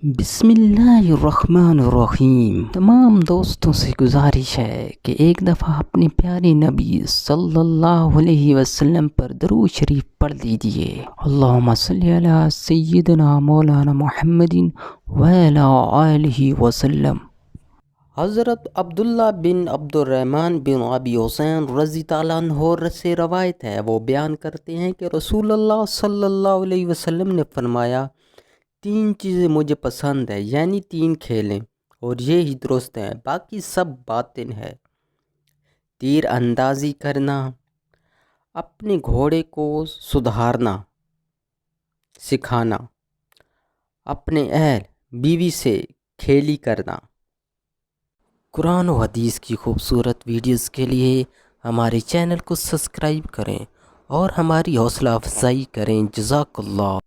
بسم اللہ الرحمن الرحیم۔ تمام دوستوں سے گزارش ہے کہ ایک دفعہ اپنے پیارے نبی صلی اللہ علیہ وسلم پر درود شریف پڑھ لیجئے۔ اللہم صلی علی سیدنا مولانا محمد وعلی آلہ وسلم۔ حضرت عبداللہ بن عبد الرحمن بن ابی حسین رضی اللہ عنہ سے روایت ہے، وہ بیان کرتے ہیں کہ رسول اللہ صلی اللہ علیہ وسلم نے فرمایا، تین چیزیں مجھے پسند ہیں، یعنی تین کھیلیں، اور یہی درست ہیں، باقی سب باطن ہے۔ تیر اندازی کرنا، اپنے گھوڑے کو سدھارنا سکھانا، اپنے اہل بیوی سے کھیلی کرنا۔ قرآن و حدیث کی خوبصورت ویڈیوز کے لیے ہمارے چینل کو سبسکرائب کریں اور ہماری حوصلہ افزائی کریں۔ جزاک اللہ۔